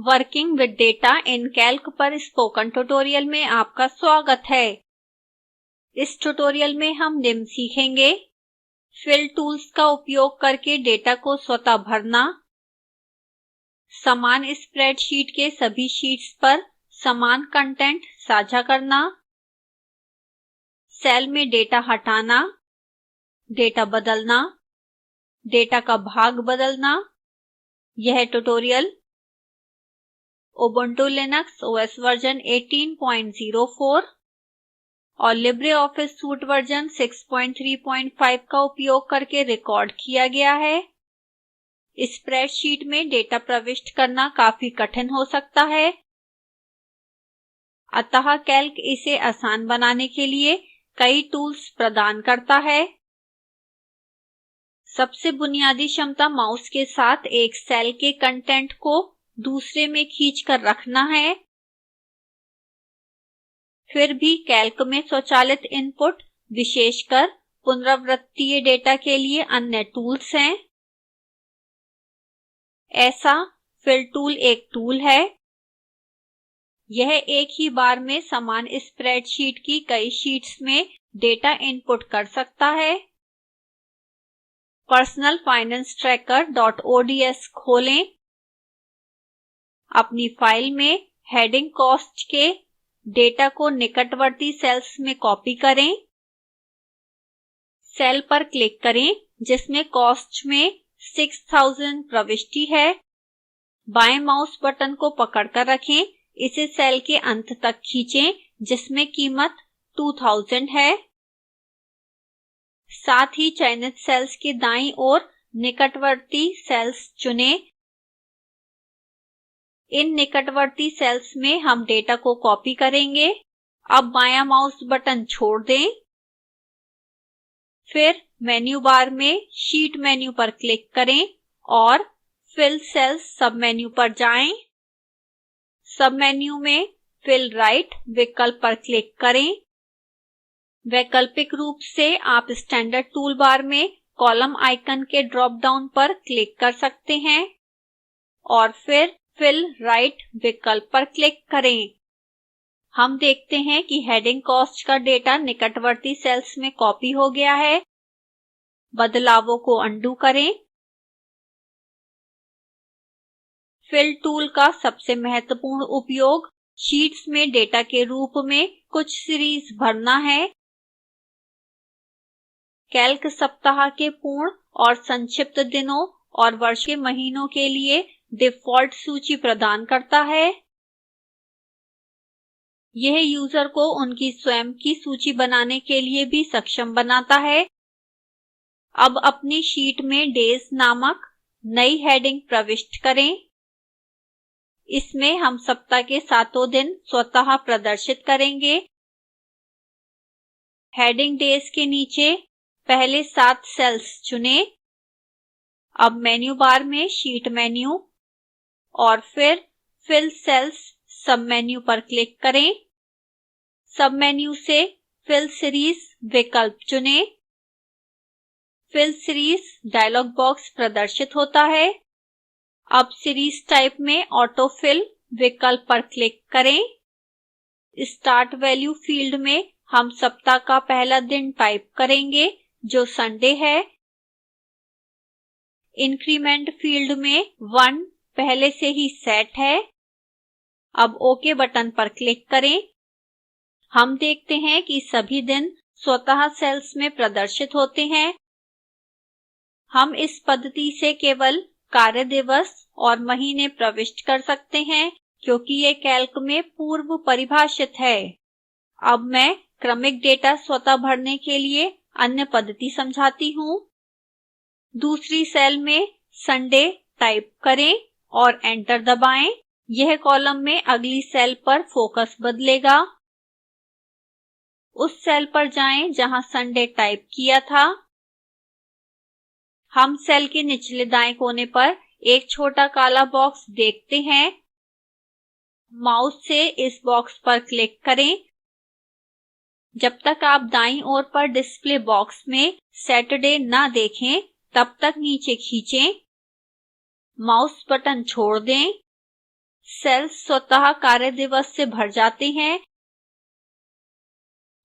Working with data in Calc पर spoken tutorial में आपका स्वागत है। इस ट्यूटोरियल में हम निम्न सीखेंगे: फिल टूल्स का उपयोग करके डेटा को स्वतः भरना, समान स्प्रेडशीट के सभी शीट्स पर समान कंटेंट साझा करना, सेल में डेटा हटाना, डेटा बदलना, डेटा का भाग बदलना। यह tutorial Ubuntu Linux OS version 1804 और लिब्रियोफिस सूट वर्जन 635 का उपयोग करके रिकॉर्ड किया गया है। स्प्रेडशीट में डेटा प्रविष्ट करना काफी कठिन हो सकता है, अतः कैल्क इसे आसान बनाने के लिए कई टूल्स प्रदान करता है। सबसे बुनियादी क्षमता माउस के साथ एक सेल के कंटेंट को दूसरे में खींचकर रखना है। फिर भी कैल्क में स्वचालित इनपुट, विशेषकर पुनरावृत्तीय डेटा के लिए अन्य टूल्स हैं। ऐसा फिल टूल एक टूल है। यह एक ही बार में समान स्प्रेडशीट की कई शीट्स में डेटा इनपुट कर सकता है। personalfinancetracker.ods खोलें। अपनी फाइल में हेडिंग कॉस्ट के डेटा को निकटवर्ती सेल्स में कॉपी करें। सेल पर क्लिक करें जिसमें कॉस्ट में 6000 प्रविष्टि है। बाएं माउस बटन को पकड़कर रखें, इसे सेल के अंत तक खींचें जिसमें कीमत 2000 है। साथ ही चयनित सेल्स के दाईं ओर निकटवर्ती सेल्स चुनें। इन निकटवर्ती सेल्स में हम डेटा को कॉपी करेंगे। अब बायां माउस बटन छोड़ दें। फिर मेन्यू बार में शीट मेन्यू पर क्लिक करें और फिल सेल्स सब मेन्यू पर जाएं। सब मेन्यू में फिल राइट विकल्प पर क्लिक करें। वैकल्पिक रूप से आप स्टैंडर्ड टूल बार में कॉलम आइकन के ड्रॉप डाउन पर क्लिक कर सकते हैं और फिर फिल राइट विकल्प पर क्लिक करें। हम देखते हैं कि हेडिंग कॉस्ट का डेटा निकटवर्ती सेल्स में कॉपी हो गया है। बदलावों को अन्डू करें। फिल टूल का सबसे महत्वपूर्ण उपयोग शीट्स में डेटा के रूप में कुछ सीरीज भरना है। कैल्क सप्ताह के पूर्ण और संक्षिप्त दिनों और वर्ष के महीनों के लिए डिफॉल्ट सूची प्रदान करता है। यह यूजर को उनकी स्वयं की सूची बनाने के लिए भी सक्षम बनाता है। अब अपनी शीट में डेज नामक नई हेडिंग प्रविष्ट करें। इसमें हम सप्ताह के सातों दिन स्वतः प्रदर्शित करेंगे। हेडिंग डेज के नीचे पहले 7 सेल्स चुनें। अब मेन्यू बार में शीट मेन्यू और फिर फिल सेल्स सब मेन्यू पर क्लिक करें। सब मेन्यू से फिल सीरीज विकल्प चुनें। फिल सीरीज डायलॉग बॉक्स प्रदर्शित होता है। अब सीरीज टाइप में ऑटो फिल विकल्प पर क्लिक करें। स्टार्ट वैल्यू फील्ड में हम सप्ताह का पहला दिन टाइप करेंगे जो संडे है। इंक्रीमेंट फील्ड में 1 पहले से ही सेट है। अब ओके बटन पर क्लिक करें। हम देखते हैं कि सभी दिन स्वतः सेल्स में प्रदर्शित होते हैं। हम इस पद्धति से केवल कार्य दिवस और महीने प्रविष्ट कर सकते हैं क्योंकि यह कैल्क में पूर्व परिभाषित है। अब मैं क्रमिक डेटा स्वतः भरने के लिए अन्य पद्धति समझाती हूं। दूसरी सेल में संडे टाइप करें और एंटर दबाएं। यह कॉलम में अगली सेल पर फोकस बदलेगा। उस सेल पर जाएं जहां संडे टाइप किया था। हम सेल के निचले दाएं कोने पर एक छोटा काला बॉक्स देखते हैं। माउस से इस बॉक्स पर क्लिक करें। जब तक आप दाईं ओर पर डिस्प्ले बॉक्स में सैटरडे ना देखें तब तक नीचे खींचें। माउस बटन छोड़ दें। सेल्स स्वतः कार्य दिवस से भर जाते हैं।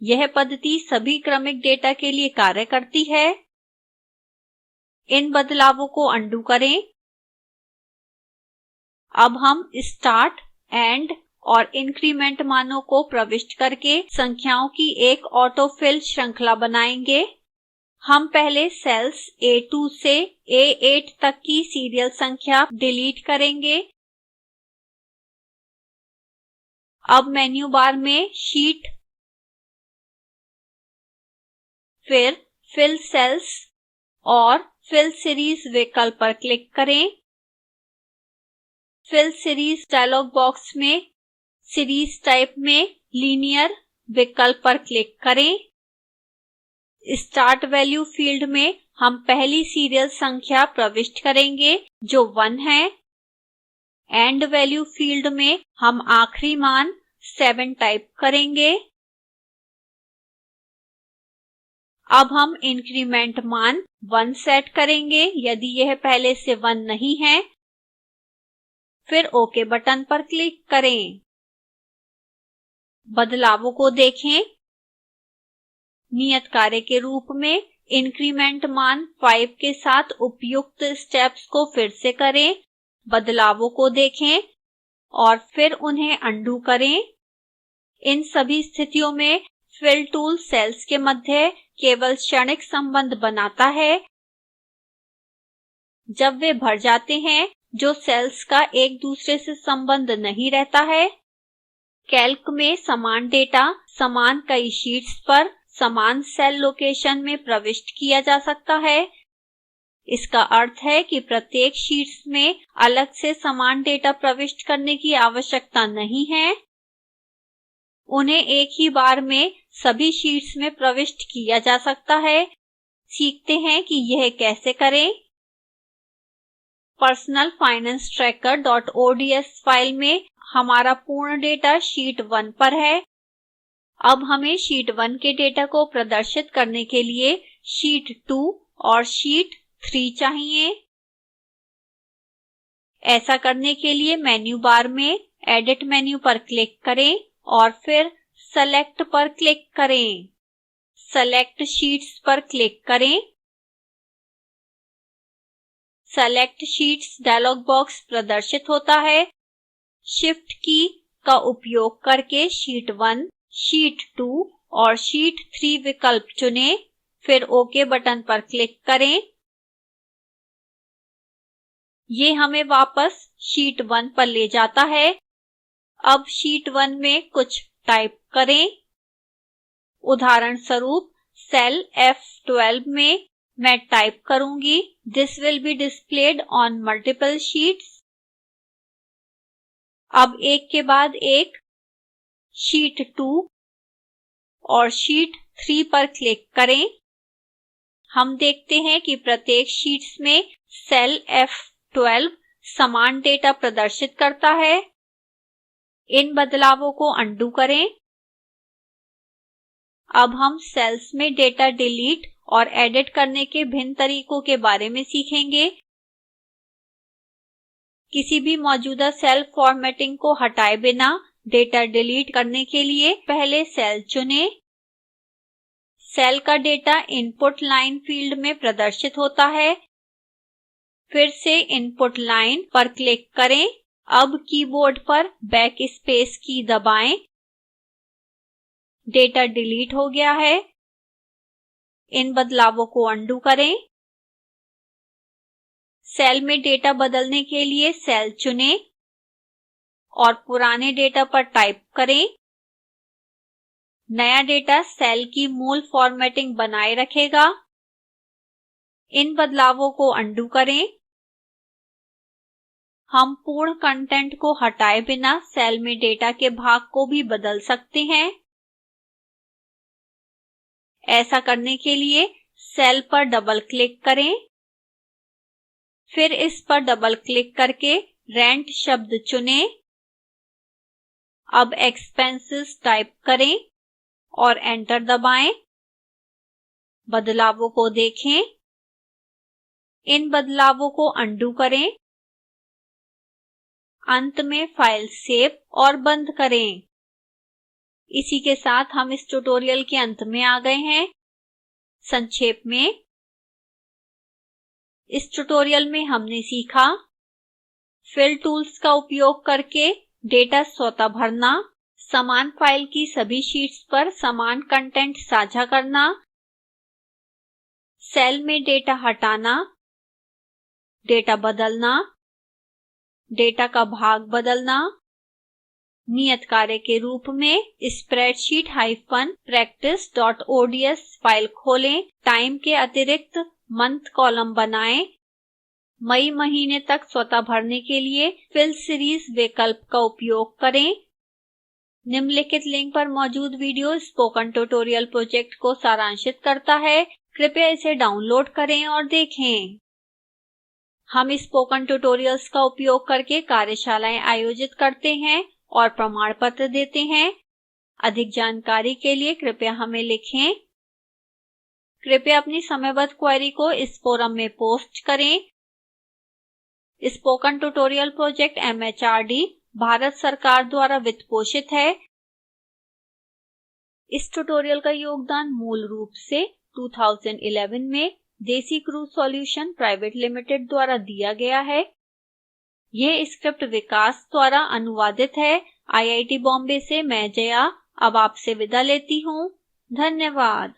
यह पद्धति सभी क्रमिक डेटा के लिए कार्य करती है। इन बदलावों को अन्डू करें। अब हम स्टार्ट, एंड और इंक्रीमेंट मानों को प्रविष्ट करके संख्याओं की एक ऑटोफिल श्रृंखला बनाएंगे। हम पहले सेल्स A2 से A8 तक की सीरियल संख्या डिलीट करेंगे। अब मेन्यू बार में शीट, फिर फिल सेल्स और फिल सीरीज विकल्प पर क्लिक करें। फिल सीरीज डायलॉग बॉक्स में सीरीज टाइप में लीनियर विकल्प पर क्लिक करें। स्टार्ट वैल्यू फील्ड में हम पहली सीरियल संख्या प्रविष्ट करेंगे जो 1 है। एंड वैल्यू फील्ड में हम आखिरी मान 7 टाइप करेंगे। अब हम इंक्रीमेंट मान 1 सेट करेंगे यदि यह पहले से 1 नहीं है। फिर ओके बटन पर क्लिक करें। बदलावों को देखें। नियत कार्य के रूप में इंक्रीमेंट मान 5 के साथ उपयुक्त स्टेप्स को फिर से करें। बदलावों को देखें और फिर उन्हें अन्डू करें। इन सभी स्थितियों में फिल टूल सेल्स के मध्य केवल क्षणिक संबंध बनाता है। जब वे भर जाते हैं जो सेल्स का एक दूसरे से संबंध नहीं रहता है। कैल्क में समान डेटा समान कई शीट्स पर समान सेल लोकेशन में प्रविष्ट किया जा सकता है। इसका अर्थ है कि प्रत्येक शीट्स में अलग से समान डेटा प्रविष्ट करने की आवश्यकता नहीं है। उन्हें एक ही बार में सभी शीट्स में प्रविष्ट किया जा सकता है। सीखते हैं कि यह कैसे करें। personalfinancetracker.ods फाइल में हमारा पूर्ण डेटा शीट 1 पर है। अब हमें शीट 1 के डेटा को प्रदर्शित करने के लिए शीट 2 और शीट 3 चाहिए। ऐसा करने के लिए मेन्यू बार में एडिट मेन्यू पर क्लिक करें और फिर सेलेक्ट पर क्लिक करें। सेलेक्ट शीट्स पर क्लिक करें। सेलेक्ट शीट्स डायलॉग बॉक्स प्रदर्शित होता है। शिफ्ट की का उपयोग करके शीट 1, शीट 2 और शीट 3 विकल्प चुनें। फिर ओके बटन पर क्लिक करें। यह हमें वापस शीट 1 पर ले जाता है। अब शीट 1 में कुछ टाइप करें। उदाहरण स्वरूप सेल F12 में मैं टाइप करूंगी this will be displayed on multiple sheets. अब एक के बाद एक शीट 2 और शीट 3 पर क्लिक करें। हम देखते हैं कि प्रत्येक शीट्स में सेल F12 समान डेटा प्रदर्शित करता है। इन बदलावों को अन्डू करें। अब हम सेल्स में डेटा डिलीट और एडिट करने के भिन्न तरीकों के बारे में सीखेंगे। किसी भी मौजूदा सेल फॉर्मेटिंग को हटाए बिना डेटा डिलीट करने के लिए पहले सेल चुनें। सेल का डेटा इनपुट लाइन फील्ड में प्रदर्शित होता है। फिर से इनपुट लाइन पर क्लिक करें। अब कीबोर्ड पर बैकस्पेस की दबाएं। डेटा डिलीट हो गया है। इन बदलावों को अन्डू करें। सेल में डेटा बदलने के लिए सेल चुनें और पुराने डेटा पर टाइप करें। नया डेटा सेल की मूल फॉर्मेटिंग बनाए रखेगा। इन बदलावों को अन्डू करें। हम पूर्ण कंटेंट को हटाए बिना सेल में डेटा के भाग को भी बदल सकते हैं। ऐसा करने के लिए सेल पर डबल क्लिक करें। फिर इस पर डबल क्लिक करके रेंट शब्द चुनें। अब एक्सपेंसेस टाइप करें और एंटर दबाएं। बदलावों को देखें। इन बदलावों को अन्डू करें। अंत में फाइल सेव और बंद करें। इसी के साथ हम इस ट्यूटोरियल के अंत में आ गए हैं। संक्षेप में, इस ट्यूटोरियल में हमने सीखा fill tools का उपयोग करके डेटा स्वतः भरना, समान फाइल की सभी शीट्स पर समान कंटेंट साझा करना, सेल में डेटा हटाना, डेटा बदलना, डेटा का भाग बदलना। नियत कार्य के रूप में spreadsheet-practice.ods फाइल खोलें, टाइम के अतिरिक्त मंथ कॉलम बनाएं, मई महीने तक स्वतः भरने के लिए fill series विकल्प का उपयोग करें। निम्नलिखित लिंक पर मौजूद वीडियो स्पोकन ट्यूटोरियल प्रोजेक्ट को सारांशित करता है। कृपया इसे डाउनलोड करें और देखें। हम स्पोकन ट्यूटोरियल्स का उपयोग करके कार्यशालाएं आयोजित करते हैं और प्रमाण पत्र देते हैं। अधिक जानकारी के लिए कृपया हमें लिखें। कृपया अपनी समयबद्ध क्वेरी को इस फोरम में पोस्ट करें। Spoken tutorial project MHRD Bharat सरकार द्वारा वित्त पोषित है। इस ट्यूटोरियल का योगदान मूल रूप से 2011 में देसी क्रू सॉल्यूशन प्राइवेट लिमिटेड द्वारा दिया गया है। यह स्क्रिप्ट विकास द्वारा अनुवादित है। IIT बॉम्बे से मैं जया अब आपसे विदा लेती हूं। धन्यवाद।